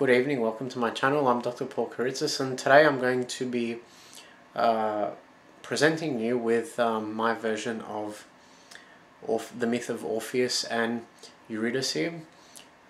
Good evening, welcome to my channel. I'm Dr. Paul Eurydice, and today I'm going to be presenting you with my version of the myth of Orpheus and Eurydice,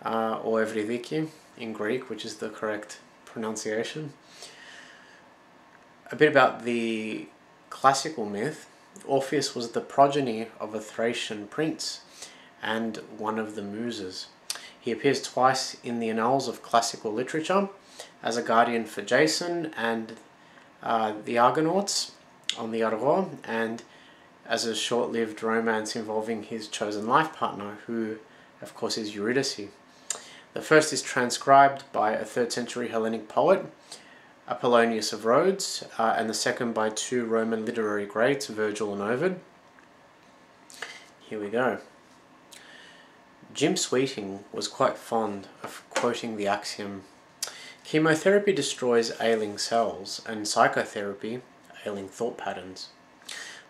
or Eurydice in Greek, which is the correct pronunciation. A bit about the classical myth. Orpheus was the progeny of a Thracian prince and one of the Muses. He appears twice in the annals of classical literature as a guardian for Jason and the Argonauts on the Argo, and as a short-lived romance involving his chosen life partner, who of course is Eurydice. The first is transcribed by a 3rd century Hellenic poet, Apollonius of Rhodes, and the second by two Roman literary greats, Virgil and Ovid. Here we go. Jim Sweeting was quite fond of quoting the axiom, "Chemotherapy destroys ailing cells, and psychotherapy ailing thought patterns."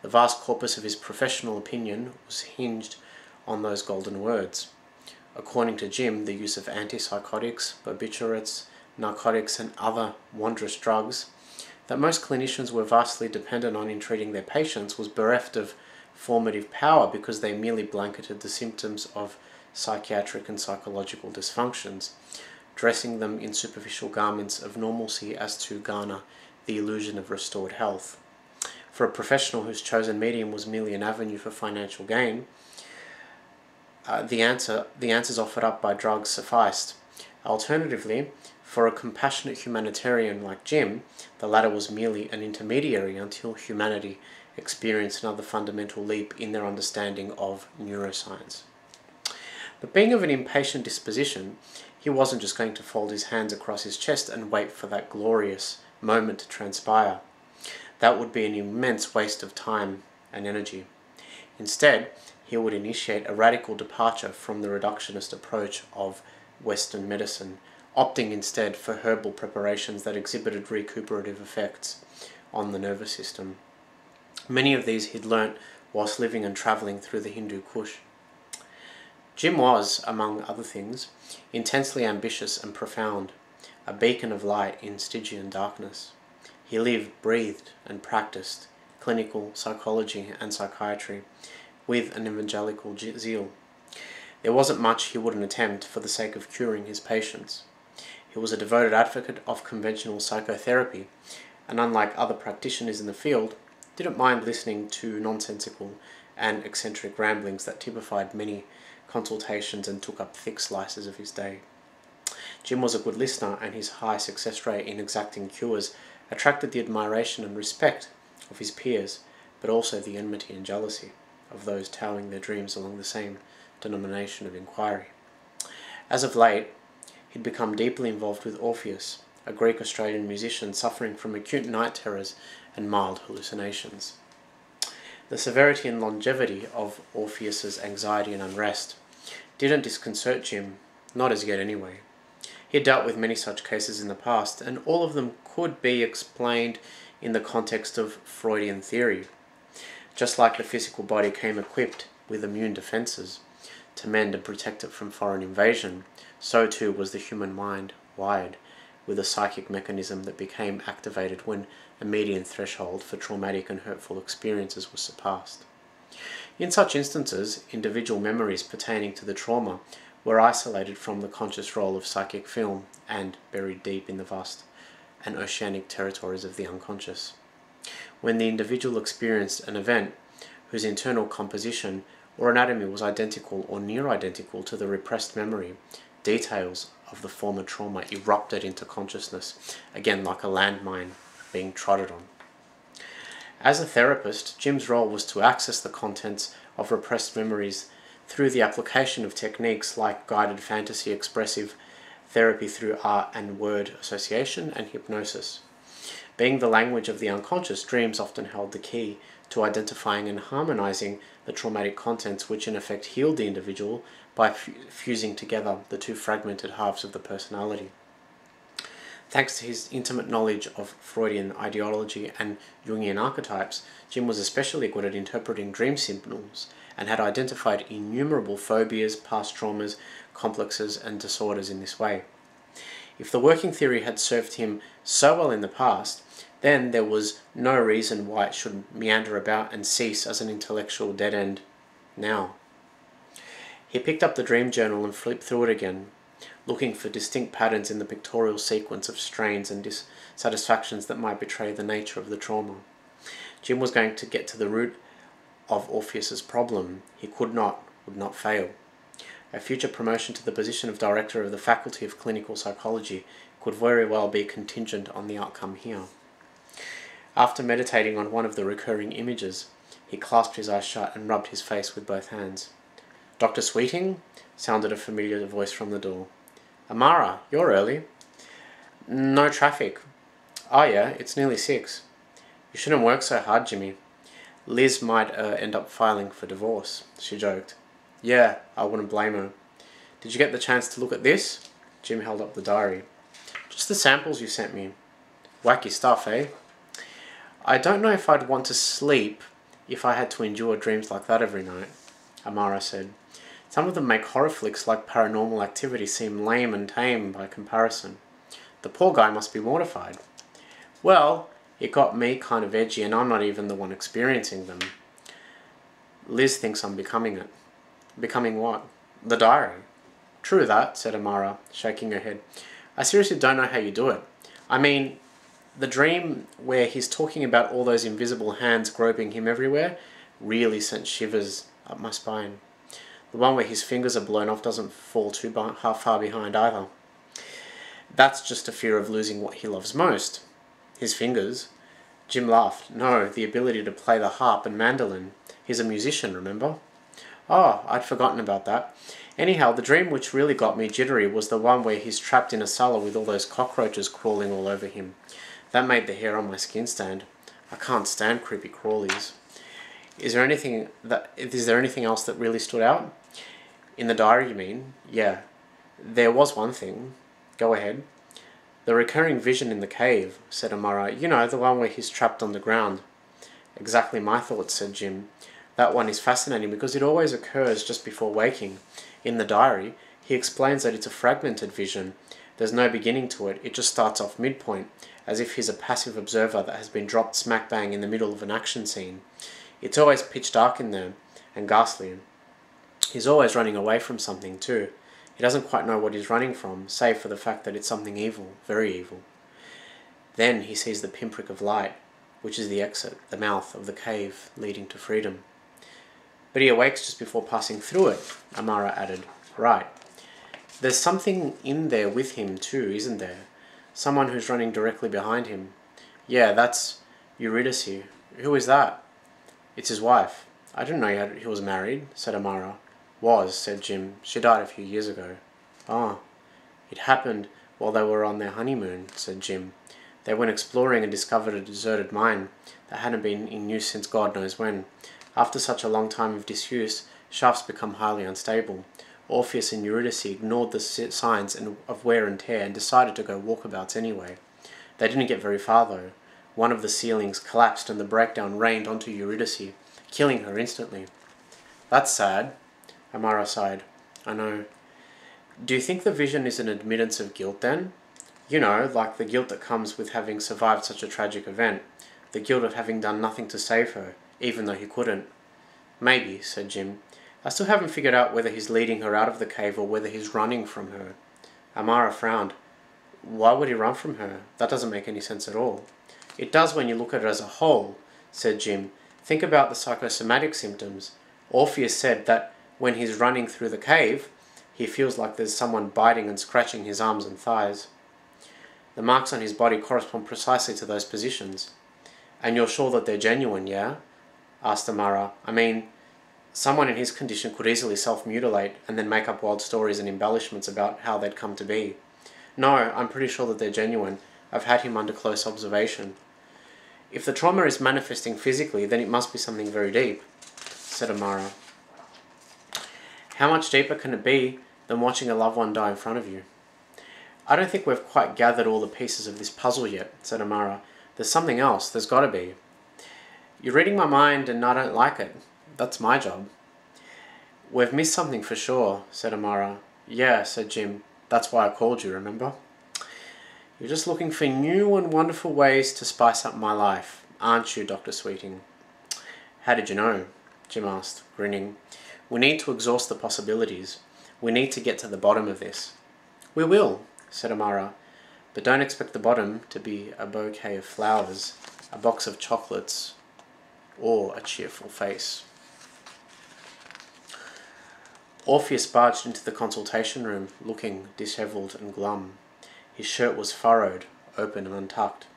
The vast corpus of his professional opinion was hinged on those golden words. According to Jim, the use of antipsychotics, barbiturates, narcotics and other wondrous drugs that most clinicians were vastly dependent on in treating their patients was bereft of formative power because they merely blanketed the symptoms of psychiatric and psychological dysfunctions, dressing them in superficial garments of normalcy as to garner the illusion of restored health. For a professional whose chosen medium was merely an avenue for financial gain, the answers offered up by drugs sufficed. Alternatively, for a compassionate humanitarian like Jim, the latter was merely an intermediary until humanity experienced another fundamental leap in their understanding of neuroscience. But being of an impatient disposition, he wasn't just going to fold his hands across his chest and wait for that glorious moment to transpire. That would be an immense waste of time and energy. Instead, he would initiate a radical departure from the reductionist approach of Western medicine, opting instead for herbal preparations that exhibited recuperative effects on the nervous system. Many of these he'd learnt whilst living and travelling through the Hindu Kush. Jim was, among other things, intensely ambitious and profound, a beacon of light in Stygian darkness. He lived, breathed, and practiced clinical psychology and psychiatry with an evangelical zeal. There wasn't much he wouldn't attempt for the sake of curing his patients. He was a devoted advocate of conventional psychotherapy, and unlike other practitioners in the field, didn't mind listening to nonsensical and eccentric ramblings that typified many consultations and took up thick slices of his day. Jim was a good listener, and his high success rate in exacting cures attracted the admiration and respect of his peers, but also the enmity and jealousy of those towing their dreams along the same denomination of inquiry. As of late, he'd become deeply involved with Orpheus, a Greek-Australian musician suffering from acute night terrors and mild hallucinations. The severity and longevity of Orpheus's anxiety and unrest didn't disconcert Jim, not as yet anyway. He had dealt with many such cases in the past, and all of them could be explained in the context of Freudian theory. Just like the physical body came equipped with immune defenses to mend and protect it from foreign invasion, so too was the human mind wired with a psychic mechanism that became activated when a median threshold for traumatic and hurtful experiences was surpassed. In such instances, individual memories pertaining to the trauma were isolated from the conscious role of psychic film and buried deep in the vast and oceanic territories of the unconscious. When the individual experienced an event whose internal composition or anatomy was identical or near identical to the repressed memory, details of the former trauma erupted into consciousness, again like a landmine being trodden on. As a therapist, Jim's role was to access the contents of repressed memories through the application of techniques like guided fantasy, expressive therapy through art and word association, and hypnosis. Being the language of the unconscious, dreams often held the key to identifying and harmonizing the traumatic contents, which in effect healed the individual by fusing together the two fragmented halves of the personality. Thanks to his intimate knowledge of Freudian ideology and Jungian archetypes, Jim was especially good at interpreting dream signals and had identified innumerable phobias, past traumas, complexes, and disorders in this way. If the working theory had served him so well in the past, then there was no reason why it should meander about and cease as an intellectual dead end now. He picked up the dream journal and flipped through it again, looking for distinct patterns in the pictorial sequence of strains and dissatisfactions that might betray the nature of the trauma. Jim was going to get to the root of Orpheus's problem. He would not fail. A future promotion to the position of director of the Faculty of Clinical Psychology could very well be contingent on the outcome here. After meditating on one of the recurring images, he clasped his eyes shut and rubbed his face with both hands. "Dr. Sweeting?" sounded a familiar voice from the door. "Amara, you're early." "No traffic." "Oh yeah, it's nearly 6. You shouldn't work so hard, Jimmy. Liz might end up filing for divorce," she joked. "Yeah, I wouldn't blame her. Did you get the chance to look at this?" Jim held up the diary. "Just the samples you sent me. Wacky stuff, eh?" "I don't know if I'd want to sleep if I had to endure dreams like that every night," Amara said. "Some of them make horror flicks like Paranormal Activity seem lame and tame by comparison. The poor guy must be mortified." "Well, it got me kind of edgy, and I'm not even the one experiencing them. Liz thinks I'm becoming it." "Becoming what?" "The diary." "True that," said Amara, shaking her head. "I seriously don't know how you do it. I mean, the dream where he's talking about all those invisible hands groping him everywhere really sent shivers up my spine. The one where his fingers are blown off doesn't fall too far behind either. That's just a fear of losing what he loves most. His fingers." Jim laughed. "No, the ability to play the harp and mandolin. He's a musician, remember?" "Oh, I'd forgotten about that. Anyhow, the dream which really got me jittery was the one where he's trapped in a cellar with all those cockroaches crawling all over him. That made the hair on my skin stand. I can't stand creepy crawlies. Is there anything else that really stood out?" "In the diary, you mean?" "Yeah. There was one thing." "Go ahead." "The recurring vision in the cave," said Amara. "You know, the one where he's trapped on the ground." "Exactly my thoughts," said Jim. "That one is fascinating because it always occurs just before waking. In the diary, he explains that it's a fragmented vision. There's no beginning to it. It just starts off midpoint, as if he's a passive observer that has been dropped smack bang in the middle of an action scene. It's always pitch dark in there, and ghastly. He's always running away from something too. He doesn't quite know what he's running from, save for the fact that it's something evil, very evil. Then he sees the pinprick of light, which is the exit, the mouth of the cave leading to freedom." "But he awakes just before passing through it," Amara added. "Right. There's something in there with him too, isn't there? Someone who's running directly behind him." "Yeah, that's Eurydice." "Who is that?" "It's his wife." "I didn't know he was married," said Amara. "Was," said Jim. "She died a few years ago." "Ah, it happened while they were on their honeymoon," said Jim. "They went exploring and discovered a deserted mine that hadn't been in use since God knows when. After such a long time of disuse, shafts become highly unstable. Orpheus and Eurydice ignored the signs of wear and tear and decided to go walkabouts anyway. They didn't get very far though. One of the ceilings collapsed and the breakdown rained onto Eurydice, killing her instantly." "That's sad," Amara sighed. "I know. Do you think the vision is an admittance of guilt then? You know, like the guilt that comes with having survived such a tragic event. The guilt of having done nothing to save her, even though he couldn't." "Maybe," said Jim. "I still haven't figured out whether he's leading her out of the cave or whether he's running from her." Amara frowned. "Why would he run from her? That doesn't make any sense at all." "It does when you look at it as a whole," said Jim. "Think about the psychosomatic symptoms. Orpheus said that when he's running through the cave, he feels like there's someone biting and scratching his arms and thighs. The marks on his body correspond precisely to those positions." "And you're sure that they're genuine, yeah?" asked Amara. "I mean, someone in his condition could easily self-mutilate and then make up wild stories and embellishments about how they'd come to be." "No, I'm pretty sure that they're genuine. I've had him under close observation." "If the trauma is manifesting physically, then it must be something very deep," said Amara. "How much deeper can it be than watching a loved one die in front of you?" "I don't think we've quite gathered all the pieces of this puzzle yet," said Amara. "There's something else. There's got to be." "You're reading my mind and I don't like it. That's my job." "We've missed something for sure," said Amara. "Yeah," said Jim. "That's why I called you, remember?" You're just looking for new and wonderful ways to spice up my life, aren't you, Dr. Sweeting? How did you know? Jim asked, grinning. We need to exhaust the possibilities. We need to get to the bottom of this. We will, said Amara, but don't expect the bottom to be a bouquet of flowers, a box of chocolates, or a cheerful face. Orpheus barged into the consultation room, looking dishevelled and glum. His shirt was furrowed, open and untucked.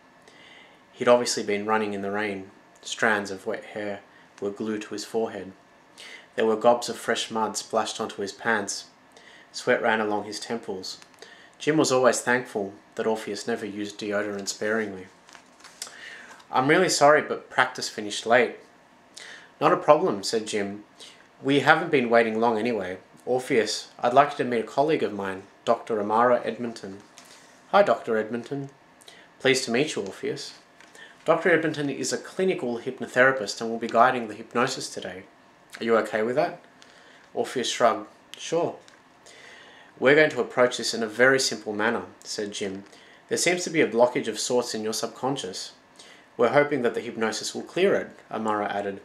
He'd obviously been running in the rain. Strands of wet hair were glued to his forehead. There were gobs of fresh mud splashed onto his pants. Sweat ran along his temples. Jim was always thankful that Orpheus never used deodorant sparingly. I'm really sorry, but practice finished late. Not a problem, said Jim. We haven't been waiting long anyway. Orpheus, I'd like you to meet a colleague of mine, Dr. Amara Edmonton. Hi, Dr. Edmonton. Pleased to meet you, Orpheus. Dr. Edmonton is a clinical hypnotherapist and will be guiding the hypnosis today. Are you okay with that? Orpheus shrugged. Sure. We're going to approach this in a very simple manner, said Jim. There seems to be a blockage of sorts in your subconscious. We're hoping that the hypnosis will clear it, Amara added.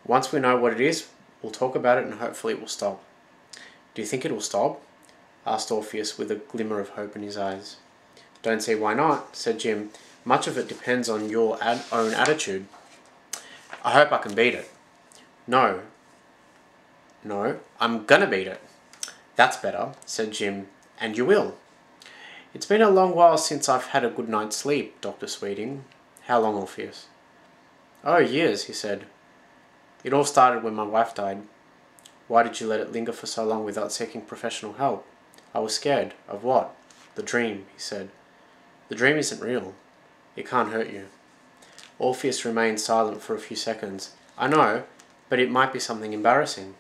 Once we know what it is, we'll talk about it and hopefully it will stop. Do you think it will stop? Asked Orpheus with a glimmer of hope in his eyes. Don't see why not, said Jim. Much of it depends on your own attitude. I hope I can beat it. No, I'm gonna beat it. That's better, said Jim, and you will. It's been a long while since I've had a good night's sleep, Dr. Sweeting. How long, Orpheus? Oh, years, he said. It all started when my wife died. Why did you let it linger for so long without seeking professional help? I was scared. Of what? The dream, he said. The dream isn't real. It can't hurt you. Orpheus remained silent for a few seconds. I know, but it might be something embarrassing.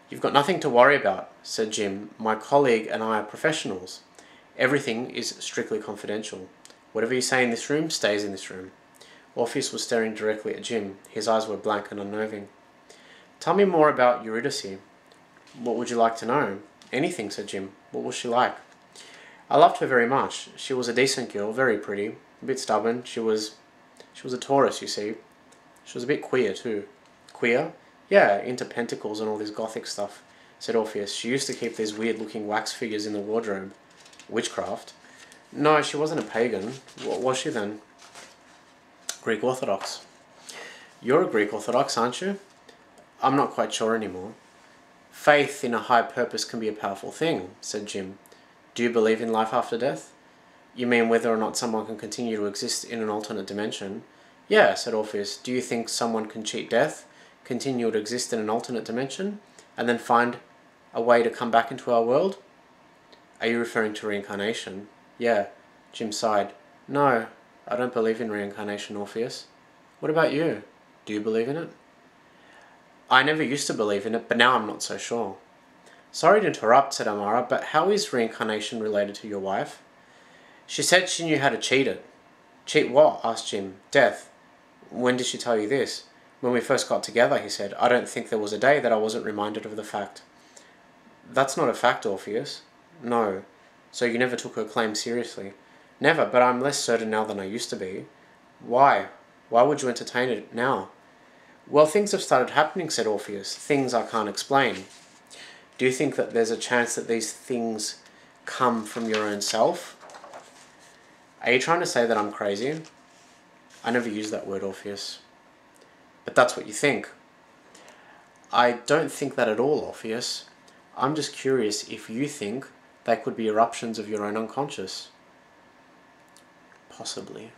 You've got nothing to worry about, said Jim. My colleague and I are professionals. Everything is strictly confidential. Whatever you say in this room stays in this room. Orpheus was staring directly at Jim. His eyes were blank and unnerving. Tell me more about Eurydice. What would you like to know? Anything, said Jim. What was she like? I loved her very much. She was a decent girl, very pretty, a bit stubborn. She was a Taurus, you see. She was a bit queer, too. Queer? Yeah, into pentacles and all this gothic stuff, said Orpheus. She used to keep these weird-looking wax figures in the wardrobe. Witchcraft? No, she wasn't a pagan. What was she then? Greek Orthodox. You're a Greek Orthodox, aren't you? I'm not quite sure anymore. Faith in a high purpose can be a powerful thing, said Jim. Do you believe in life after death? You mean whether or not someone can continue to exist in an alternate dimension? Yeah, said Orpheus. Do you think someone can cheat death, continue to exist in an alternate dimension, and then find a way to come back into our world? Are you referring to reincarnation? Yeah, Jim sighed. No, I don't believe in reincarnation, Orpheus. What about you? Do you believe in it? I never used to believe in it, but now I'm not so sure. Sorry to interrupt, said Amara, but how is reincarnation related to your wife? She said she knew how to cheat it. Cheat what? Asked Jim. Death. When did she tell you this? When we first got together, he said. I don't think there was a day that I wasn't reminded of the fact. That's not a fact, Orpheus. No. So you never took her claim seriously? Never, but I'm less certain now than I used to be. Why? Why would you entertain it now? Well, things have started happening, said Orpheus. Things I can't explain. Do you think that there's a chance that these things come from your own self? Are you trying to say that I'm crazy? I never used that word, Orpheus. But that's what you think. I don't think that at all, Orpheus. I'm just curious if you think they could be eruptions of your own unconscious. Possibly.